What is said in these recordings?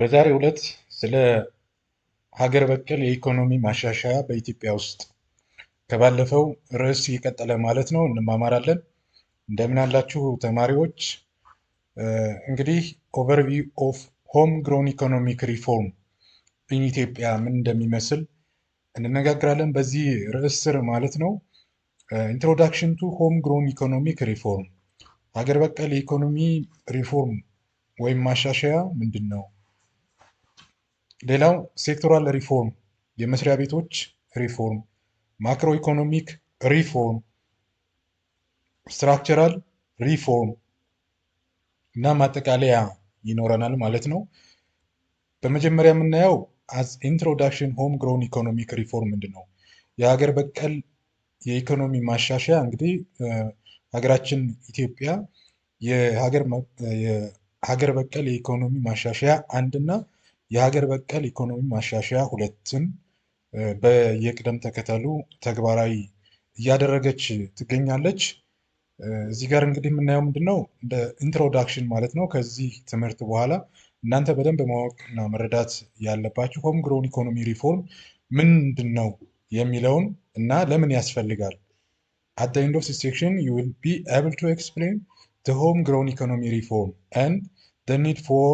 በዛሬው ዕለት ስለ ሀገር በቀል የኢኮኖሚ ማሻሻያ በኢትዮጵያ ውስጥ ከባለፈው ርዕስ የቀጠለ ማለት ነው እንማማራለን። እንደምን አላችሁ ተማሪዎች? እንግዲህ ኦቨርቪው ኦፍ ሆም ግሮን ኢኮኖሚክ ሪፎርም ኢን ኢትዮጵያ ምን እንደሚመስል እንነጋገራለን በዚህ ርዕስ ስር ማለት ነው። ኢንትሮዳክሽን ቱ ሆም ግሮን ኢኮኖሚክ ሪፎርም፣ ሀገር በቀል የኢኮኖሚ ሪፎርም ወይም ማሻሻያ ምንድን ነው? ሌላው ሴክቶራል ሪፎርም፣ የመስሪያ ቤቶች ሪፎርም፣ ማክሮ ኢኮኖሚክ ሪፎርም፣ ስትራክቸራል ሪፎርም እና ማጠቃለያ ይኖረናል ማለት ነው። በመጀመሪያ የምናየው አዝ ኢንትሮዳክሽን ሆም ግሮን ኢኮኖሚክ ሪፎርም ምንድን ነው? የሀገር በቀል የኢኮኖሚ ማሻሻያ እንግዲህ ሀገራችን ኢትዮጵያ የሀገር በቀል የኢኮኖሚ ማሻሻያ አንድና የሀገር በቀል ኢኮኖሚ ማሻሻያ ሁለትን በየቅደም ተከተሉ ተግባራዊ እያደረገች ትገኛለች። እዚህ ጋር እንግዲህ የምናየው ምንድን ነው እንደ ኢንትሮዳክሽን ማለት ነው። ከዚህ ትምህርት በኋላ እናንተ በደንብ ማወቅና መረዳት ያለባችሁ ሆም ግሮን ኢኮኖሚ ሪፎርም ምንድን ነው የሚለውን እና ለምን ያስፈልጋል። At the end of this section, you will be able to explain the homegrown economy reform and the need for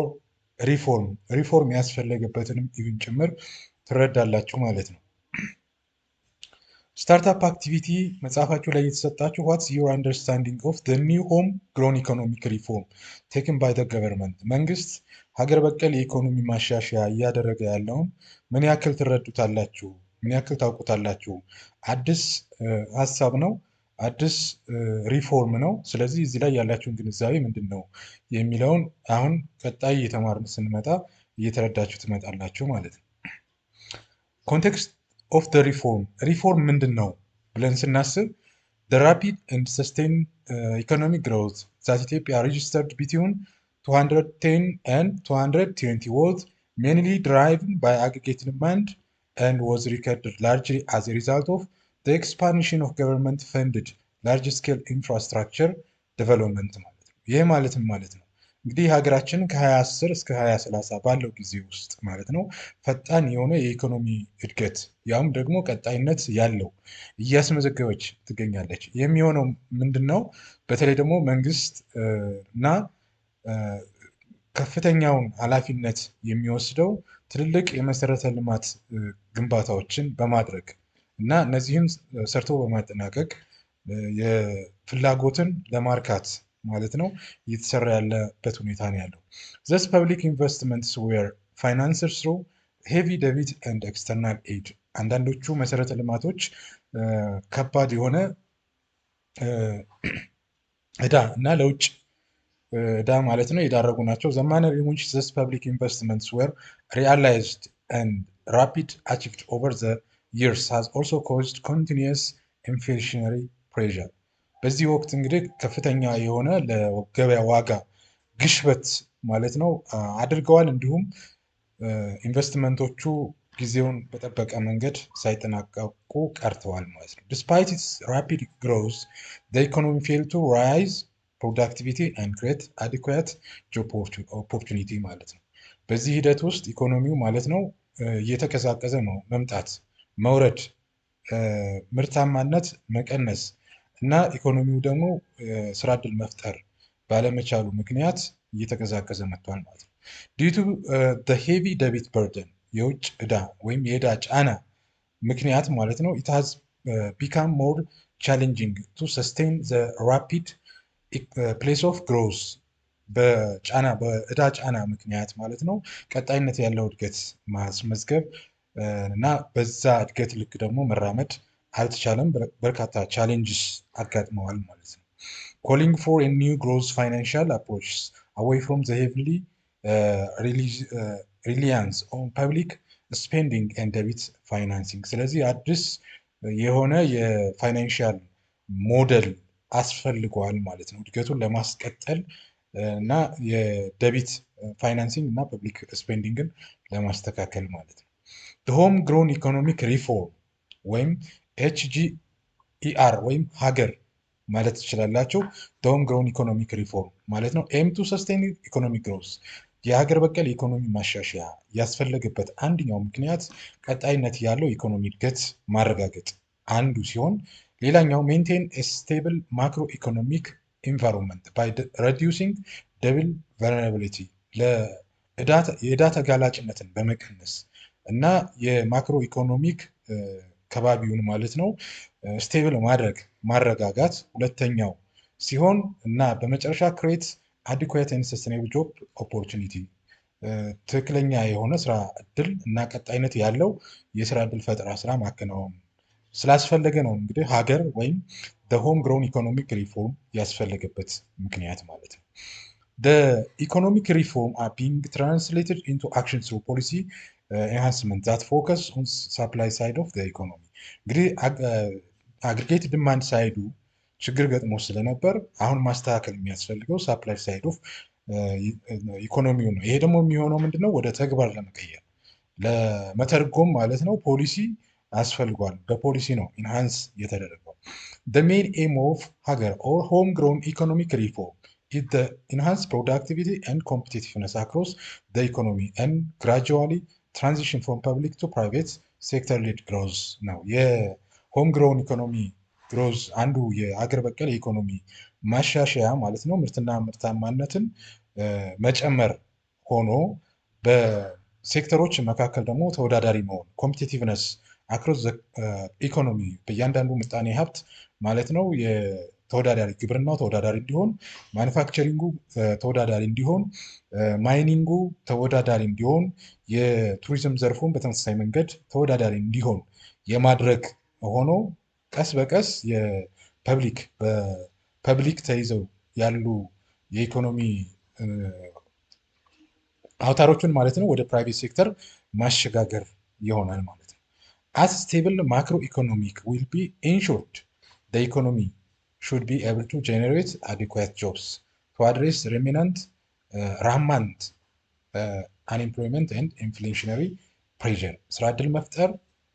ሪፎርም ያስፈለገበትንም ኢቭን ጭምር ትረዳላችሁ ማለት ነው። ስታርታፕ አክቲቪቲ መጽሐፋችሁ ላይ የተሰጣችሁ ዋትስ ዩር አንደርስታንዲንግ ኦፍ the new home grown economic reform taken by the government፣ መንግስት ሀገር በቀል የኢኮኖሚ ማሻሻያ እያደረገ ያለውን ምን ያክል ትረዱታላችሁ? ምን ያክል ታውቁታላችሁ? አዲስ ሀሳብ ነው፣ አዲስ ሪፎርም ነው። ስለዚህ እዚህ ላይ ያላችሁን ግንዛቤ ምንድን ነው የሚለውን አሁን ቀጣይ እየተማርን ስንመጣ እየተረዳችሁ ትመጣላችሁ ማለት ነው። ኮንቴክስት ኦፍ ደ ሪፎርም ምንድን ነው ብለን ስናስብ the rapid and sustained economic growth that Ethiopia registered between 210 and 220 was mainly driven by aggregate demand and was recorded largely as a result of the expansion of government funded large scale infrastructure development ማለት ነው። ይህ ማለትም ማለት ነው እንግዲህ ሀገራችን ከ2010 እስከ 2030 ባለው ጊዜ ውስጥ ማለት ነው ፈጣን የሆነ የኢኮኖሚ እድገት ያውም ደግሞ ቀጣይነት ያለው እያስመዘገበች ትገኛለች። የሚሆነው ምንድን ነው? በተለይ ደግሞ መንግስት እና ከፍተኛውን ኃላፊነት የሚወስደው ትልልቅ የመሰረተ ልማት ግንባታዎችን በማድረግ እና እነዚህም ሰርቶ በማጠናቀቅ የፍላጎትን ለማርካት ማለት ነው እየተሰራ ያለበት ሁኔታ ነው ያለው። ዘስ ፐብሊክ ኢንቨስትመንትስ ዌር ፋይናንስድ ትሩ ሄቪ ደቢት ኤንድ ኤክስተርናል ኤድ፣ አንዳንዶቹ መሰረተ ልማቶች ከባድ የሆነ እዳ እና ለውጭ እዳ ማለት ነው የዳረጉ ናቸው። ዘ ማነር ኢን ዊች ዘስ ፐብሊክ ኢንቨስትመንትስ ዌር ሪያላይዝድ ኤንድ ራፒድ አቺቭድ ኦቨር ዘ years has also caused continuous inflationary pressure። በዚህ ወቅት እንግዲህ ከፍተኛ የሆነ ለገበያ ዋጋ ግሽበት ማለት ነው አድርገዋል። እንዲሁም ኢንቨስትመንቶቹ ጊዜውን በጠበቀ መንገድ ሳይጠናቀቁ ቀርተዋል ማለት ነው። despite its rapid growth the economy failed to rise productivity and create adequate job opportunity ማለት ነው። በዚህ ሂደት ውስጥ ኢኮኖሚው ማለት ነው እየተቀዛቀዘ ነው መምጣት መውረድ፣ ምርታማነት መቀነስ እና ኢኮኖሚው ደግሞ ስራ እድል መፍጠር ባለመቻሉ ምክንያት እየተቀዛቀዘ መጥቷል ማለት ነው። ዲዩ ቱ ዘ ሄቪ ደቢት በርደን፣ የውጭ ዕዳ ወይም የዕዳ ጫና ምክንያት ማለት ነው ኢት ሃዝ ቢካም ሞር ቻሌንጂንግ ቱ ሰስቴን ዘ ራፒድ ፕሌስ ኦፍ ግሮዝ፣ በዕዳ ጫና ምክንያት ማለት ነው ቀጣይነት ያለው እድገት ማስመዝገብ እና በዛ እድገት ልክ ደግሞ መራመድ አልተቻለም። በርካታ ቻሌንጅስ አጋጥመዋል ማለት ነው። ኮሊንግ ፎር ኒው ግሮዝ ፋይናንሻል አፕሮችስ አዌይ ፍሮም ዘ ሄቪሊ ሪሊያንስ ኦን ፐብሊክ ስፔንዲንግ ኤንድ ደቢት ፋይናንሲንግ። ስለዚህ አዲስ የሆነ የፋይናንሻል ሞዴል አስፈልገዋል ማለት ነው እድገቱን ለማስቀጠል እና የደቢት ፋይናንሲንግ እና ፐብሊክ ስፔንዲንግን ለማስተካከል ማለት ነው። ሆም ግሮን ኢኮኖሚክ ሪፎርም ወይም HGER ወይም ሀገር ማለት ትችላላችሁ። ሆም ግሮን ኢኮኖሚክ ሪፎርም ማለት ነው ኤም ቱ ሰስቴን ኢኮኖሚክ ግሮዝ፣ የሀገር በቀል የኢኮኖሚ ማሻሻያ ያስፈለገበት አንደኛው ምክንያት ቀጣይነት ያለው የኢኮኖሚ እድገት ማረጋገጥ አንዱ ሲሆን ሌላኛው ሜንቴን ስቴብል ማክሮ ኢኮኖሚክ ኢንቫይሮንመንት ባይ ሬዲዩሲንግ ደብል ቨልነራቢሊቲ የዕዳ ተጋላጭነትን በመቀነስ እና የማክሮ ኢኮኖሚክ ከባቢውን ማለት ነው ስቴብል ማረጋጋት ሁለተኛው ሲሆን እና በመጨረሻ ክሬት አዲኩዌት ኤንድ ሰስቴኔብል ጆብ ኦፖርቹኒቲ ትክክለኛ የሆነ ስራ እድል እና ቀጣይነት ያለው የስራ እድል ፈጠራ ስራ ማከናወን ስላስፈለገ ነው እንግዲህ ሀገር ወይም ሆም ግሮን ኢኮኖሚክ ሪፎርም ያስፈለገበት ምክንያት ማለት ነው። ኢኮኖሚክ ሪፎርም አር ቢንግ ትራንስሌትድ ኢንቱ አክሽን ትሩ ፖሊሲ ኤንሃንስመንት ዛት ፎከስ ኦን ሳፕላይ ሳይድ ኦፍ ኢኮኖሚ። እንግዲህ አግሪጌት ዲማንድ ሳይዱ ችግር ገጥሞ ስለነበር አሁን ማስተካከል የሚያስፈልገው ሳፕላይ ሳይድ ኦፍ ኢኮኖሚው ነው። ይሄ ደግሞ የሚሆነው ምንድነው ወደ ተግባር ለመቀየር ለመተርጎም ማለት ነው ፖሊሲ አስፈልጓል። በፖሊሲ ነው ኢንሃንስ የተደረገው። the main aim of ሀገር or home grown economic reform is the enhanced productivity and competitiveness across the economy and gradually transition from public to private sector led growth ነው። የሆም ግሮን ኢኮኖሚ ግሮዝ አንዱ የሀገር በቀል የኢኮኖሚ ማሻሻያ ማለት ነው ምርትና ምርታማነትን መጨመር ሆኖ በሴክተሮች መካከል ደግሞ ተወዳዳሪ መሆን ኮምፒቲቲቭነስ አክሮስ ኢኮኖሚ በእያንዳንዱ ምጣኔ ሀብት ማለት ነው የተወዳዳሪ ግብርናው ተወዳዳሪ እንዲሆን፣ ማኑፋክቸሪንጉ ተወዳዳሪ እንዲሆን፣ ማይኒንጉ ተወዳዳሪ እንዲሆን፣ የቱሪዝም ዘርፉን በተመሳሳይ መንገድ ተወዳዳሪ እንዲሆን የማድረግ ሆኖ ቀስ በቀስ በፐብሊክ ተይዘው ያሉ የኢኮኖሚ አውታሮቹን ማለት ነው ወደ ፕራይቬት ሴክተር ማሸጋገር ይሆናል ማለት ነው። as stable macroeconomic will be ensured, the economy should be able to generate adequate jobs to address rampant unemployment and inflationary pressure. ስራ ዕድል መፍጠር፣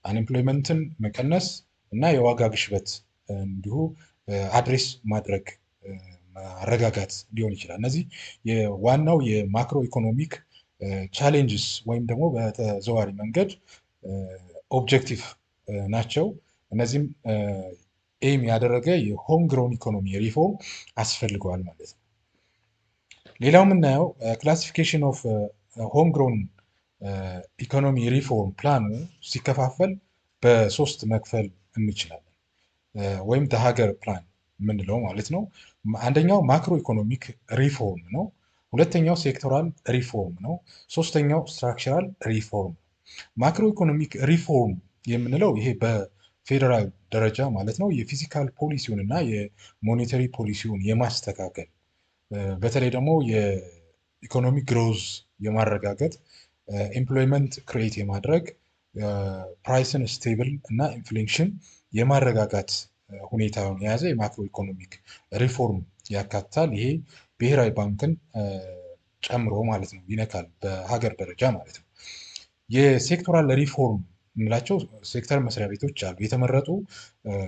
አንኤምፕሎይመንትን መቀነስ እና የዋጋ ግሽበት እንዲሁ አድሬስ ማድረግ ማረጋጋት ሊሆን ይችላል። እነዚህ ዋናው የማክሮ ኢኮኖሚክ ቻሌንጅስ ወይም ደግሞ በተዘዋዋሪ መንገድ ኦብጀክቲቭ ናቸው። እነዚህም ኤም ያደረገ የሆም ግሮን ኢኮኖሚ ሪፎርም አስፈልገዋል ማለት ነው። ሌላው የምናየው ክላሲፊኬሽን ኦፍ ሆም ግሮን ኢኮኖሚ ሪፎርም ፕላኑ ሲከፋፈል በሶስት መክፈል እንችላለን ወይም ሀገር ፕላን የምንለው ማለት ነው። አንደኛው ማክሮ ኢኮኖሚክ ሪፎርም ነው። ሁለተኛው ሴክቶራል ሪፎርም ነው። ሶስተኛው ስትራክቸራል ሪፎርም። ማክሮ ኢኮኖሚክ ሪፎርም የምንለው ይሄ በፌዴራል ደረጃ ማለት ነው የፊዚካል ፖሊሲውን እና የሞኔተሪ ፖሊሲውን የማስተካከል በተለይ ደግሞ የኢኮኖሚክ ግሮዝ የማረጋገጥ ኤምፕሎይመንት ክሬት የማድረግ ፕራይስን ስቴብል እና ኢንፍሌሽን የማረጋጋት ሁኔታውን የያዘ የማክሮ ኢኮኖሚክ ሪፎርም ያካትታል። ይሄ ብሔራዊ ባንክን ጨምሮ ማለት ነው ይነካል በሀገር ደረጃ ማለት ነው። የሴክቶራል ሪፎርም የምንላቸው ሴክተር መስሪያ ቤቶች አሉ። የተመረጡ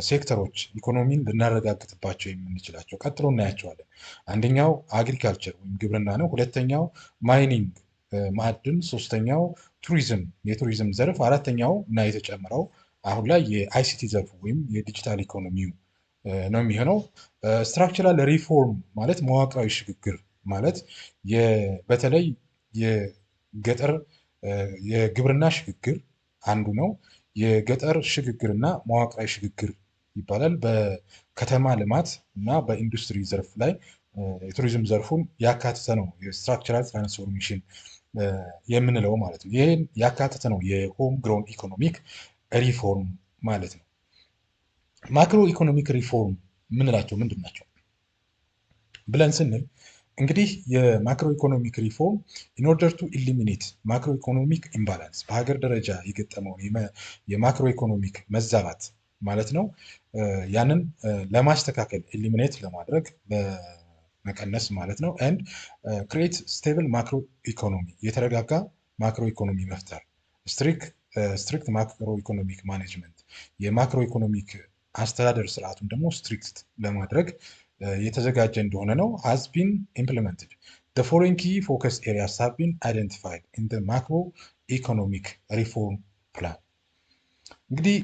ሴክተሮች ኢኮኖሚን ልናረጋግጥባቸው የምንችላቸው ቀጥሎ እናያቸዋለን። አንደኛው አግሪካልቸር ወይም ግብርና ነው። ሁለተኛው ማይኒንግ ማዕድን፣ ሶስተኛው ቱሪዝም የቱሪዝም ዘርፍ፣ አራተኛው እና የተጨመረው አሁን ላይ የአይሲቲ ዘርፉ ወይም የዲጂታል ኢኮኖሚው ነው የሚሆነው። ስትራክቸራል ሪፎርም ማለት መዋቅራዊ ሽግግር ማለት በተለይ የገጠር የግብርና ሽግግር አንዱ ነው። የገጠር ሽግግርና መዋቅራዊ ሽግግር ይባላል። በከተማ ልማት እና በኢንዱስትሪ ዘርፍ ላይ የቱሪዝም ዘርፉን ያካተተ ነው የስትራክቸራል ትራንስፎርሜሽን የምንለው ማለት ነው። ይህን ያካተተ ነው የሆም ግሮን ኢኮኖሚክ ሪፎርም ማለት ነው። ማክሮ ኢኮኖሚክ ሪፎርም የምንላቸው ምንድን ናቸው ብለን ስንል እንግዲህ የማክሮ ኢኮኖሚክ ሪፎርም ኢንኦርደር ቱ ኢሊሚኔት ማክሮ ኢኮኖሚክ ኢምባላንስ በሀገር ደረጃ የገጠመውን የማክሮ ኢኮኖሚክ መዛባት ማለት ነው ያንን ለማስተካከል ኢሊሚኔት ለማድረግ መቀነስ ማለት ነው። ኤንድ ክሬት ስቴብል ማክሮ ኢኮኖሚ የተረጋጋ ማክሮ ኢኮኖሚ መፍጠር፣ ስትሪክት ማክሮ ኢኮኖሚክ ማኔጅመንት የማክሮ ኢኮኖሚክ አስተዳደር ስርዓቱን ደግሞ ስትሪክት ለማድረግ የተዘጋጀ እንደሆነ ነው። ሃዝ ቢን ኢምፕሊመንትድ The following key focus areas have been identified in the macroeconomic reform plan. እንግዲህ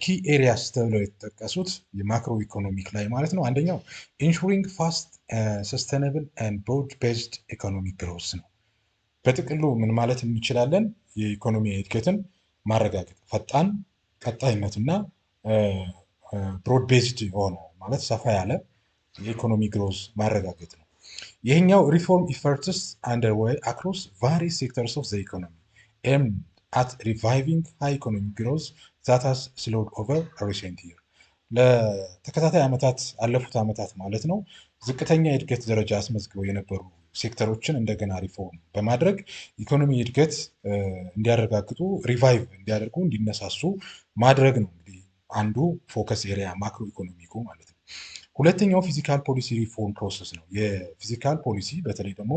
ኪ ኤሪያስ ተብለው የተጠቀሱት የማክሮ ኢኮኖሚክ ላይ ማለት ነው። አንደኛው ኢንሹሪንግ ፋስት ሰስተነብል ኤንድ ብሮድ ቤዝድ ኢኮኖሚክ ግሮስ ነው። በጥቅሉ ምን ማለት እንችላለን? የኢኮኖሚ እድገትን ማረጋገጥ፣ ፈጣን ቀጣይነትና ብሮድ ቤዝድ የሆነ ማለት ሰፋ ያለ የኢኮኖሚ ግሮዝ ማረጋገጥ ነው። ይህኛው ሪፎርም ኢፈርትስ አንደርዌይ አክሮስ ቫሪየስ ሴክተርስ ኦፍ ዘ ኢኮኖሚ ኤም at reviving high economic growth that has slowed over recent year ለተከታታይ ዓመታት አለፉት ዓመታት ማለት ነው ዝቅተኛ የእድገት ደረጃ አስመዝግበው የነበሩ ሴክተሮችን እንደገና ሪፎርም በማድረግ ኢኮኖሚ እድገት እንዲያረጋግጡ ሪቫይቭ እንዲያደርጉ እንዲነሳሱ ማድረግ ነው እንግዲህ አንዱ ፎከስ ኤሪያ ማክሮ ኢኮኖሚኩ ማለት ነው። ሁለተኛው ፊዚካል ፖሊሲ ሪፎርም ፕሮሰስ ነው። የፊዚካል ፖሊሲ በተለይ ደግሞ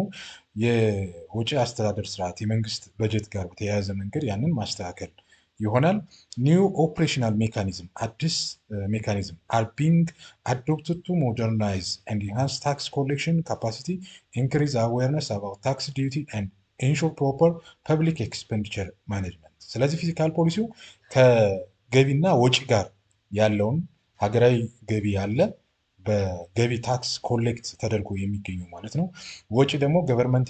የወጪ አስተዳደር ስርዓት የመንግስት በጀት ጋር በተያያዘ መንገድ ያንን ማስተካከል ይሆናል። ኒው ኦፕሬሽናል ሜካኒዝም አዲስ ሜካኒዝም አር ቢንግ አዶፕትድ ቱ ሞደርናይዝ ኤንድ ኢንሃንስ ታክስ ኮሌክሽን ካፓሲቲ ኢንክሪዝ አዌርነስ አባውት ታክስ ዲዩቲ ኤንድ ኢንሹር ፕሮፐር ፐብሊክ ኤክስፔንዲቸር ማኔጅመንት። ስለዚህ ፊዚካል ፖሊሲው ከገቢና ወጪ ጋር ያለውን ሀገራዊ ገቢ ያለ በገቢ ታክስ ኮሌክት ተደርጎ የሚገኙ ማለት ነው። ወጪ ደግሞ ገቨርንመንት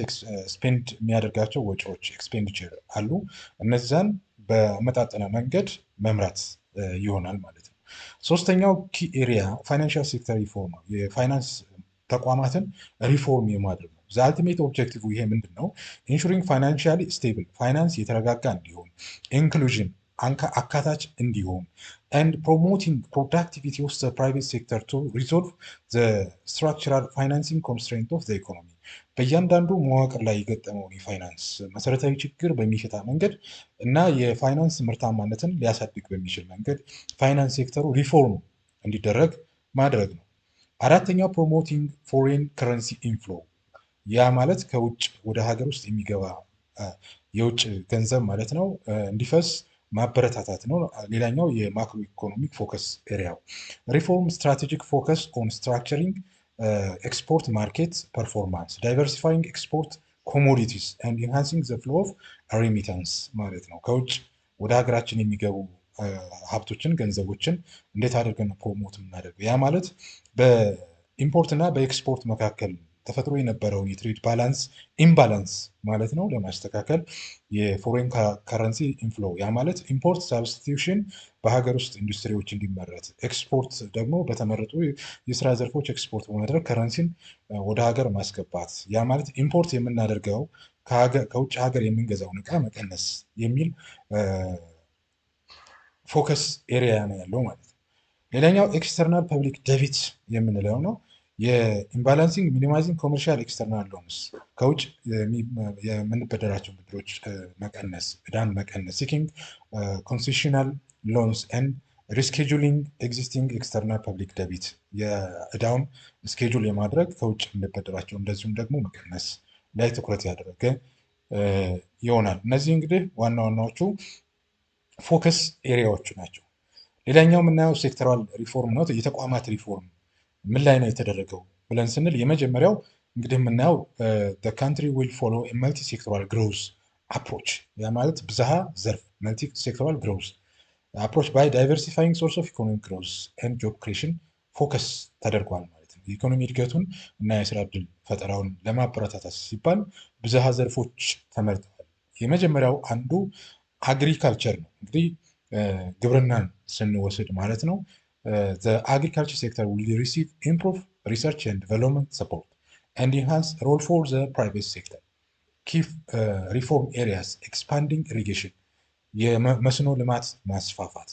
ስፔንድ የሚያደርጋቸው ወጪዎች ኤክስፔንዲቸር አሉ። እነዛን በመጣጠነ መንገድ መምራት ይሆናል ማለት ነው። ሶስተኛው ኪ ኤሪያ ፋይናንሻል ሴክተር ሪፎርም ነው። የፋይናንስ ተቋማትን ሪፎርም የማድረግ ነው። ዘ አልቲሜት ኦብጀክቲቭ ይሄ ምንድን ነው? ኢንሹሪንግ ፋይናንሻሊ ስቴብል ፋይናንስ የተረጋጋ እንዲሆን፣ ኢንክሉዥን አካታች እንዲሆን and promoting productivity of the private sector to resolve the structural financing constraint of the economy በእያንዳንዱ መዋቅር ላይ የገጠመውን የፋይናንስ መሰረታዊ ችግር በሚፈታ መንገድ እና የፋይናንስ ምርታማነትን ሊያሳድግ በሚችል መንገድ ፋይናንስ ሴክተሩ ሪፎርም እንዲደረግ ማድረግ ነው። አራተኛው ፕሮሞቲንግ ፎሬን ከረንሲ ኢንፍሎ ያ ማለት ከውጭ ወደ ሀገር ውስጥ የሚገባ የውጭ ገንዘብ ማለት ነው እንዲፈስ ማበረታታት ነው። ሌላኛው የማክሮ ኢኮኖሚክ ፎከስ ኤሪያው ሪፎርም ስትራቴጂክ ፎከስ ኦን ስትራክቸሪንግ ኤክስፖርት ማርኬት ፐርፎርማንስ ዳይቨርሲፋይንግ ኤክስፖርት ኮሞዲቲስ ኤንድ ኢንሃንሲንግ ዘ ፍሎ ኦፍ ሪሚታንስ ማለት ነው። ከውጭ ወደ ሀገራችን የሚገቡ ሀብቶችን ገንዘቦችን እንዴት አድርገን ፕሮሞት የምናደርገው ያ ማለት በኢምፖርት እና በኤክስፖርት መካከል ተፈጥሮ የነበረውን የትሬድ ባላንስ ኢምባላንስ ማለት ነው ለማስተካከል የፎሬን ከረንሲ ኢንፍሎ ያ ማለት ኢምፖርት ሳብስቲቱሽን በሀገር ውስጥ ኢንዱስትሪዎች እንዲመረት ኤክስፖርት ደግሞ በተመረጡ የስራ ዘርፎች ኤክስፖርት በማድረግ ከረንሲን ወደ ሀገር ማስገባት ያ ማለት ኢምፖርት የምናደርገው ከውጭ ሀገር የምንገዛውን እቃ መቀነስ የሚል ፎከስ ኤሪያ ነው ያለው ማለት ነው። ሌላኛው ኤክስተርናል ፐብሊክ ደቢት የምንለው ነው። የኢምባላንሲንግ ሚኒማይዚንግ ኮመርሻል ኤክስተርናል ሎንስ ከውጭ የምንበደራቸው ብድሮች መቀነስ፣ ዕዳን መቀነስ፣ ሲኪንግ ኮንሴሽናል ሎንስ ኤንድ ሪስኬጁሊንግ ኤግዚስቲንግ ኤክስተርናል ፐብሊክ ደቢት የዕዳውን ስኬጁል የማድረግ ከውጭ የምንበደራቸው እንደዚሁም ደግሞ መቀነስ ላይ ትኩረት ያደረገ ይሆናል። እነዚህ እንግዲህ ዋና ዋናዎቹ ፎከስ ኤሪያዎቹ ናቸው። ሌላኛው የምናየው ሴክተራል ሪፎርም ነው። የተቋማት ሪፎርም ምን ላይ ነው የተደረገው ብለን ስንል የመጀመሪያው እንግዲህ የምናየው ካንትሪ ዊል ፎሎ መልቲ ሴክተራል ግሮዝ አፕሮች ያ ማለት ብዝሃ ዘርፍ መልቲ ሴክተራል ግሮዝ አፕሮች ባይ ዳይቨርሲፋይንግ ሶርስ ኦፍ ኢኮኖሚክ ግሮዝ ኤንድ ጆብ ክሬሽን ፎከስ ተደርጓል ማለት ነው። የኢኮኖሚ እድገቱን እና የስራ ዕድል ፈጠራውን ለማበረታታት ሲባል ብዝሃ ዘርፎች ተመርጠዋል። የመጀመሪያው አንዱ አግሪካልቸር ነው። እንግዲህ ግብርናን ስንወስድ ማለት ነው the agriculture sector will receive improved research and development support and enhance role for the private sector. Key reform areas expanding irrigation የመስኖ ልማት ማስፋፋት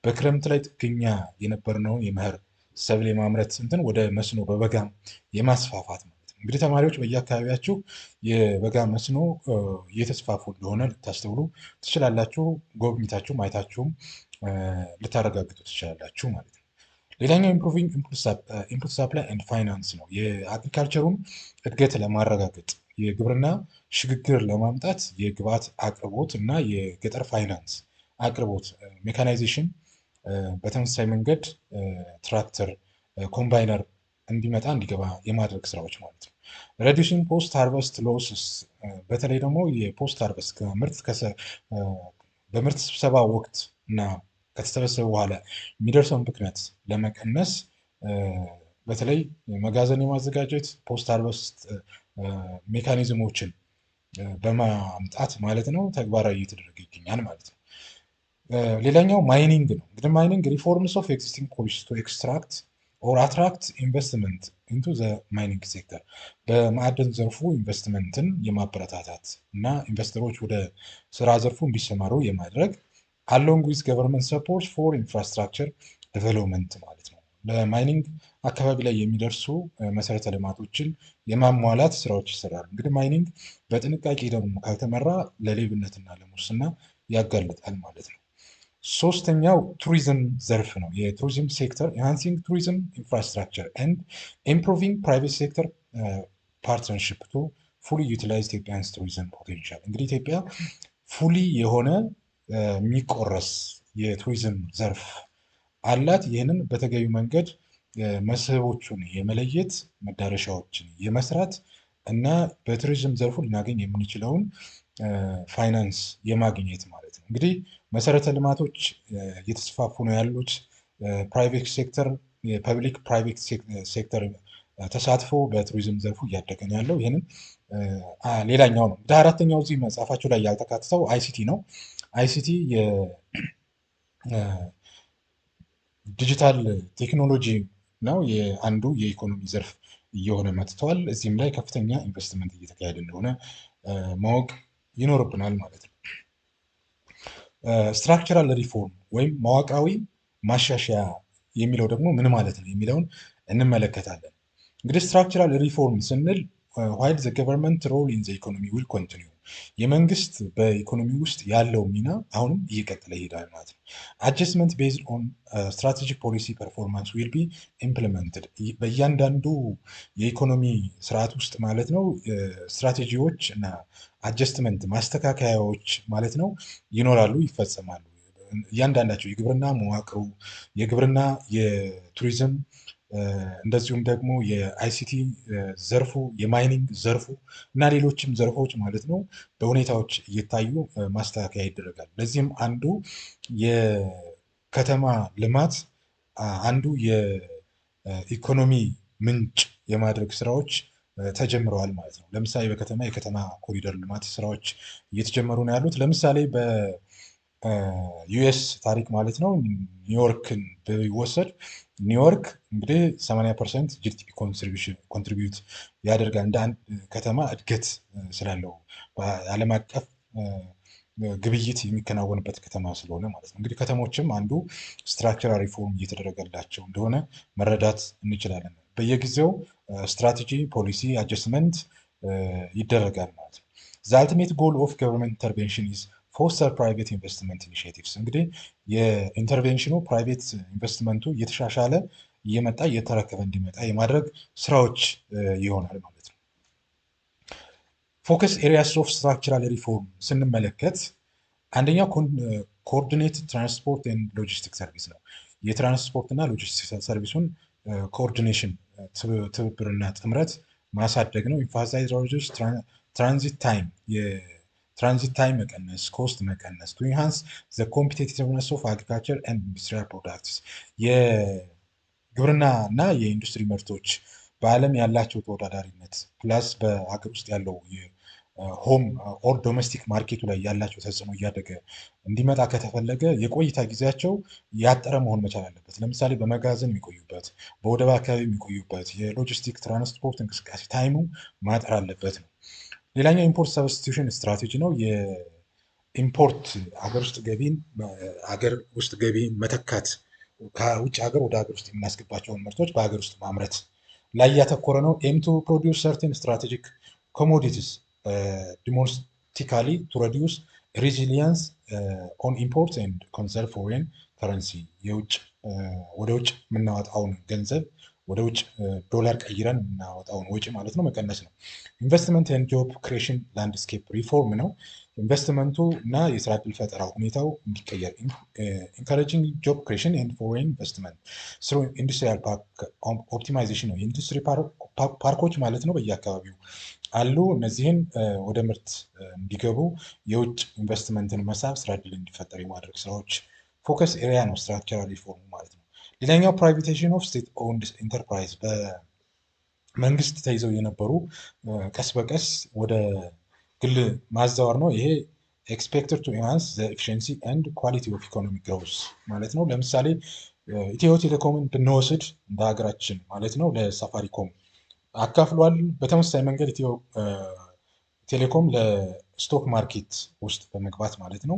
በክረምት ላይ ጥገኛ የነበርነውን የመኸር ሰብል የማምረት እንትን ወደ መስኖ በበጋም የማስፋፋት ማለት ነው። እንግዲህ ተማሪዎች በየአካባቢያችሁ የበጋ መስኖ እየተስፋፉ እንደሆነ ልታስተውሉ ትችላላችሁ። ጎብኝታችሁም አይታችሁም ልታረጋግጡ ትችላላችሁ ማለት ነው። ሌላኛው ኢምፕሩቪንግ ኢንፑት ሳፕላይ ኤንድ ፋይናንስ ነው። የአግሪካልቸሩን እድገት ለማረጋገጥ የግብርና ሽግግር ለማምጣት የግብዓት አቅርቦት እና የገጠር ፋይናንስ አቅርቦት ሜካናይዜሽን በተመሳሳይ መንገድ ትራክተር ኮምባይነር እንዲመጣ እንዲገባ የማድረግ ስራዎች ማለት ነው። reducing post harvest losses በተለይ ደግሞ የፖስት ሃርቨስት በምርት ስብሰባ ወቅት እና ከተሰበሰበ በኋላ የሚደርሰውን ብክነት ለመቀነስ በተለይ መጋዘን የማዘጋጀት ፖስት ሃርቨስት ሜካኒዝሞችን በማምጣት ማለት ነው ተግባራዊ እየተደረገ ይገኛል ማለት ነው። ሌላኛው ማይኒንግ ነው። እንግዲህ ማይኒንግ ሪፎርምስ ኦፍ ኤግዚስቲንግ ኮሌጅ ቱ ኤክስትራክት ኦር አትራክት ኢንቨስትመንት ኢንቱ ዘ ማይኒንግ ሴክተር በማዕድን ዘርፉ ኢንቨስትመንትን የማበረታታት እና ኢንቨስተሮች ወደ ስራ ዘርፉ እንዲሰማሩ የማድረግ አሎንግ ዊዝ ገቨርንመንት ሰፖርት ፎር ኢንፍራስትራክቸር ዴቨሎፕመንት ማለት ነው። ለማይኒንግ አካባቢ ላይ የሚደርሱ መሰረተ ልማቶችን የማሟላት ስራዎች ይሰራሉ። እንግዲህ ማይኒንግ በጥንቃቄ ደግሞ ካልተመራ ለሌብነትና ለሙስና ያጋልጣል ማለት ነው። ሶስተኛው ቱሪዝም ዘርፍ ነው። የቱሪዝም ሴክተር ኢንሃንሲንግ ቱሪዝም ኢንፍራስትራክቸር ኤንድ ኢምፕሩቪንግ ፕራይቬት ሴክተር ፓርትነርሺፕ ቱ ፉሊ ዩቲላይዝ ኢትዮጵያንስ ቱሪዝም ፖቴንሻል። እንግዲህ ኢትዮጵያ ፉሊ የሆነ የሚቆረስ የቱሪዝም ዘርፍ አላት። ይህንን በተገቢ መንገድ መስህቦቹን የመለየት መዳረሻዎችን የመስራት እና በቱሪዝም ዘርፉ ልናገኝ የምንችለውን ፋይናንስ የማግኘት ማለት ነው። እንግዲህ መሰረተ ልማቶች እየተስፋፉ ነው ያሉት። ፕራይቬት ሴክተር የፐብሊክ ፕራይቬት ሴክተር ተሳትፎ በቱሪዝም ዘርፉ እያደገ ነው ያለው። ይህንን ሌላኛው ነው። እንግዲህ አራተኛው እዚህ መጽሐፋቸው ላይ ያልተካተተው አይሲቲ ነው። አይሲቲ ዲጂታል ቴክኖሎጂ ነው። የአንዱ የኢኮኖሚ ዘርፍ እየሆነ መጥተዋል። እዚህም ላይ ከፍተኛ ኢንቨስትመንት እየተካሄደ እንደሆነ ማወቅ ይኖርብናል ማለት ነው። ስትራክቸራል ሪፎርም ወይም መዋቅራዊ ማሻሻያ የሚለው ደግሞ ምን ማለት ነው የሚለውን እንመለከታለን። እንግዲህ ስትራክቸራል ሪፎርም ስንል ዋይል ዘ ገቨርንመንት ሮል ኢን ዘ ኢኮኖሚ ዊል ኮንቲኒው የመንግስት በኢኮኖሚ ውስጥ ያለው ሚና አሁንም እየቀጠለ ይሄዳል ማለት ነው። አጀስትመንት ቤዝድ ኦን ስትራቴጂክ ፖሊሲ ፐርፎርማንስ ዊል ቢ ኢምፕሊመንትድ በእያንዳንዱ የኢኮኖሚ ስርዓት ውስጥ ማለት ነው ስትራቴጂዎች እና አጀስትመንት ማስተካከያዎች ማለት ነው ይኖራሉ፣ ይፈጸማሉ። እያንዳንዳቸው የግብርና መዋቅሩ፣ የግብርና የቱሪዝም እንደዚሁም ደግሞ የአይሲቲ ዘርፉ፣ የማይኒንግ ዘርፉ እና ሌሎችም ዘርፎች ማለት ነው በሁኔታዎች እየታዩ ማስተካከያ ይደረጋል። ለዚህም አንዱ የከተማ ልማት አንዱ የኢኮኖሚ ምንጭ የማድረግ ስራዎች ተጀምረዋል ማለት ነው። ለምሳሌ በከተማ የከተማ ኮሪደር ልማት ስራዎች እየተጀመሩ ነው ያሉት። ለምሳሌ በዩኤስ ታሪክ ማለት ነው ኒውዮርክን ቢወሰድ ኒውዮርክ እንግዲህ 80% ጂዲፒ ኮንትሪቢዩት ያደርጋል እንደ አንድ ከተማ እድገት ስላለው በዓለም አቀፍ ግብይት የሚከናወንበት ከተማ ስለሆነ ማለት ነው። እንግዲህ ከተሞችም አንዱ ስትራክቸራል ሪፎርም እየተደረገላቸው እንደሆነ መረዳት እንችላለን። በየጊዜው ስትራቴጂ ፖሊሲ አጀስትመንት ይደረጋል ማለት ነው። ዘ አልቲሜት ጎል ኦፍ ገቨርንመንት ኢንተርቬንሽን ኢዝ ፎስተር ፕራይቬት ኢንቨስትመንት ኢኒሺዬቲቭስ እንግዲህ የኢንተርቬንሽኑ ፕራይቬት ኢንቨስትመንቱ እየተሻሻለ እየመጣ እየተረከበ እንዲመጣ የማድረግ ስራዎች ይሆናል ማለት ነው። ፎከስ ኤሪያስ ኦፍ ስትራክቸራል ሪፎርም ስንመለከት አንደኛው ኮኦርዲኔት ትራንስፖርት ኤንድ ሎጂስቲክ ሰርቪስ ነው። የትራንስፖርት እና ሎጂስቲክ ሰርቪሱን ኮኦርዲኔሽን ትብብርና ጥምረት ማሳደግ ነው። ኢንፋሳይዝ ትራንዚት ታይም ትራንዚት ታይም መቀነስ፣ ኮስት መቀነስ ቱ ኢንሃንስ ዘ ኮምፒቲቲቭነስ ኦፍ አግሪካልቸር ኤንድ ኢንዱስትሪያል ፕሮዳክትስ የግብርና እና የኢንዱስትሪ ምርቶች በዓለም ያላቸው ተወዳዳሪነት ፕላስ በሀገር ውስጥ ያለው ሆም ኦር ዶሜስቲክ ማርኬቱ ላይ ያላቸው ተጽዕኖ እያደገ እንዲመጣ ከተፈለገ የቆይታ ጊዜያቸው ያጠረ መሆን መቻል አለበት። ለምሳሌ በመጋዘን የሚቆዩበት፣ በወደብ አካባቢ የሚቆዩበት የሎጂስቲክ ትራንስፖርት እንቅስቃሴ ታይሙ ማጠር አለበት ነው። ሌላኛው ኢምፖርት ሰብስቲቱሽን ስትራቴጂ ነው። የኢምፖርት ሀገር ውስጥ ገቢ መተካት፣ ከውጭ ሀገር ወደ ሀገር ውስጥ የምናስገባቸውን ምርቶች በሀገር ውስጥ ማምረት ላይ ያተኮረ ነው። ኤም ቱ ፕሮዲውስ ሰርቴን ስትራቴጂክ ኮሞዲቲስ ዲሞስቲካሊ ቱ ሬዲዩስ ሬዚሊየንስ ኦን ኢምፖርት ኤንድ ኮንሰርቭ ፎሬን ከረንሲ ወደ ውጭ የምናወጣውን ገንዘብ ወደ ውጭ ዶላር ቀይረን የምናወጣውን ወጪ ማለት ነው መቀነስ ነው። ኢንቨስትመንት ኤንድ ጆብ ክሬሽን ላንድስኬፕ ሪፎርም ነው። ኢንቨስትመንቱ እና የስራ ዕድል ፈጠራ ሁኔታው እንዲቀየር ኢንካሬጂንግ ጆብ ክሬሽን ኤንድ ፎሬን ኢንቨስትመንት ስሩ ኢንዱስትሪያል ፓርክ ኦፕቲማይዜሽን ነው። የኢንዱስትሪ ፓርኮች ማለት ነው በየአካባቢው አሉ። እነዚህን ወደ ምርት እንዲገቡ የውጭ ኢንቨስትመንትን መሳብ፣ ስራ ዕድል እንዲፈጠር የማድረግ ስራዎች ፎከስ ኤሪያ ነው ስትራክቸራል ሪፎርም ማለት ነው። ሌላኛው ፕራይቬቴሽን ኦፍ ስቴት ኦውንድ ኢንተርፕራይዝ በመንግስት ተይዘው የነበሩ ቀስ በቀስ ወደ ግል ማዛወር ነው። ይሄ ኤክስፔክትድ ቱ ኢንሃንስ ዘ ኤፊሽንሲ ኤንድ ኳሊቲ ኦፍ ኢኮኖሚክ ግሮዝ ማለት ነው። ለምሳሌ ኢትዮ ቴሌኮምን ብንወስድ እንደ ሀገራችን ማለት ነው ለሳፋሪኮም አካፍሏል። በተመሳሳይ መንገድ ኢትዮ ቴሌኮም ለስቶክ ማርኬት ውስጥ በመግባት ማለት ነው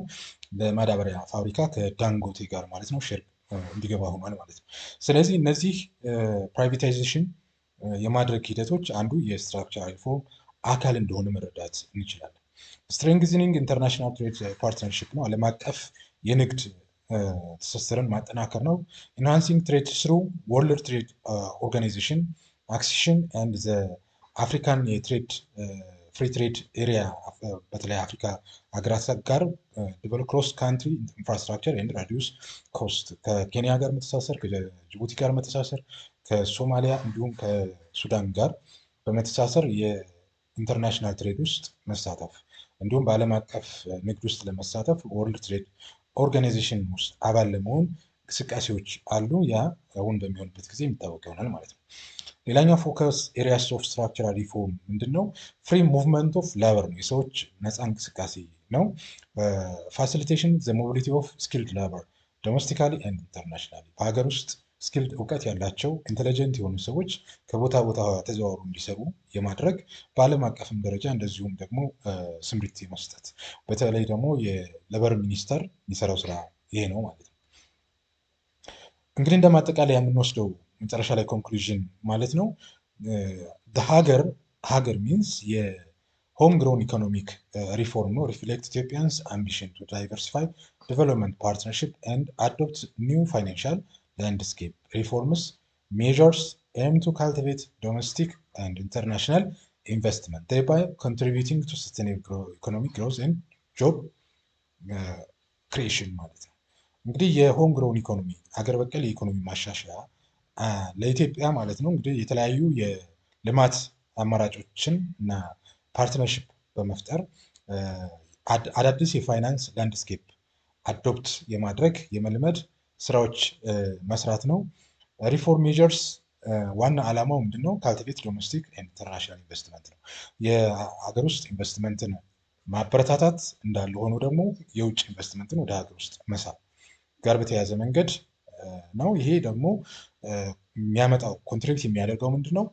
ለማዳበሪያ ፋብሪካ ከዳንጎቴ ጋር ማለት ነው ሼር እንዲገባ ሆኗል ማለት ነው። ስለዚህ እነዚህ ፕራይቬታይዜሽን የማድረግ ሂደቶች አንዱ የስትራክቸራል ሪፎርም አካል እንደሆነ መረዳት እንችላለን። ስትሬንግዝኒንግ ኢንተርናሽናል ትሬድ ፓርትነርሺፕ ነው። ዓለም አቀፍ የንግድ ትስስርን ማጠናከር ነው። ኢንሃንሲንግ ትሬድ ስሩ ወርልድ ትሬድ ኦርጋናይዜሽን አክሲሽን ኤንድ ዘ አፍሪካን የትሬድ ፍሪ ትሬድ ኤሪያ በተለይ አፍሪካ ሀገራት ጋር ዲቨሎፕ ክሮስ ካንትሪ ኢንፍራስትራክቸር ኤንድ ሪዲዩስ ኮስት ከኬንያ ጋር መተሳሰር፣ ከጅቡቲ ጋር መተሳሰር፣ ከሶማሊያ እንዲሁም ከሱዳን ጋር በመተሳሰር የኢንተርናሽናል ትሬድ ውስጥ መሳተፍ እንዲሁም በዓለም አቀፍ ንግድ ውስጥ ለመሳተፍ ወርልድ ትሬድ ኦርጋናይዜሽን ውስጥ አባል ለመሆን እንቅስቃሴዎች አሉ። ያ አሁን በሚሆንበት ጊዜ የሚታወቅ ይሆናል ማለት ነው። ሌላኛው ፎከስ ኤሪያስ ኦፍ ስትራክቸራል ሪፎርም ምንድን ነው? ፍሪ ሙቭመንት ኦፍ ላበር ነው። የሰዎች ነፃ እንቅስቃሴ ነው። ፋሲሊቴሽን ዘ ሞቢሊቲ ኦፍ ስኪልድ ላበር ዶሜስቲካሊ ኤንድ ኢንተርናሽናሊ በሀገር ውስጥ ስኪልድ እውቀት ያላቸው ኢንቴሊጀንት የሆኑ ሰዎች ከቦታ ቦታ ተዘዋውሩ እንዲሰሩ የማድረግ በዓለም አቀፍም ደረጃ እንደዚሁም ደግሞ ስምሪት መስጠት በተለይ ደግሞ የሌበር ሚኒስቴር የሚሰራው ስራ ይሄ ነው ማለት ነው። እንግዲህ እንደማጠቃለያ የምንወስደው መጨረሻ ላይ ኮንክሉዥን ማለት ነው ሀገር ሚንስ የሆም ግሮን ኢኮኖሚክ ሪፎርም ነው። ሪፍሌክት ኢትዮጵያንስ አምቢሽን ቱ ዳይቨርሲፋይ ዴቨሎፕመንት ፓርትነርሺፕ ኤንድ አዶፕት ኒው ፋይናንሻል ላንድስኬፕ ሪፎርምስ ሜዥርስ ኤም ቱ ካልቲቬት ዶሜስቲክ ኤንድ ኢንተርናሽናል ኢንቨስትመንት thereby contributing to sustainable economic growth and job creation ማለት ነው። እንግዲህ የሆም ግሮን ኢኮኖሚ ሀገር በቀል የኢኮኖሚ ማሻሻያ ለኢትዮጵያ ማለት ነው እንግዲህ የተለያዩ የልማት አማራጮችን እና ፓርትነርሺፕ በመፍጠር አዳዲስ የፋይናንስ ላንድስኬፕ አዶፕት የማድረግ የመልመድ ስራዎች መስራት ነው። ሪፎርም ሜዥርስ ዋና ዓላማው ምንድን ነው? ካልቲቬት ዶሜስቲክ ኤንድ ኢንተርናሽናል ኢንቨስትመንት ነው። የሀገር ውስጥ ኢንቨስትመንትን ማበረታታት እንዳለ ሆኖ ደግሞ የውጭ ኢንቨስትመንትን ወደ ሀገር ውስጥ መሳብ ጋር በተያያዘ መንገድ ነው። ይሄ ደግሞ የሚያመጣው ኮንትሪቢዩት የሚያደርገው ምንድን ነው?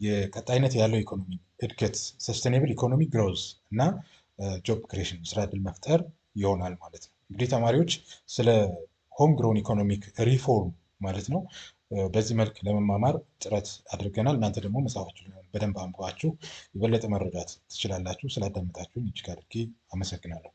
የቀጣይነት ያለው ኢኮኖሚ እድገት ሰስቴኔብል ኢኮኖሚ ግሮዝ እና ጆብ ክሬሽን ስራ ዕድል መፍጠር ይሆናል ማለት ነው። እንግዲህ ተማሪዎች ስለ ሆም ግሮን ኢኮኖሚክ ሪፎርም ማለት ነው በዚህ መልክ ለመማማር ጥረት አድርገናል። እናንተ ደግሞ መጽሐፎችን በደንብ አንብባችሁ የበለጠ መረዳት ትችላላችሁ። ስላዳመጣችሁኝ እጅግ አድርጌ አመሰግናለሁ።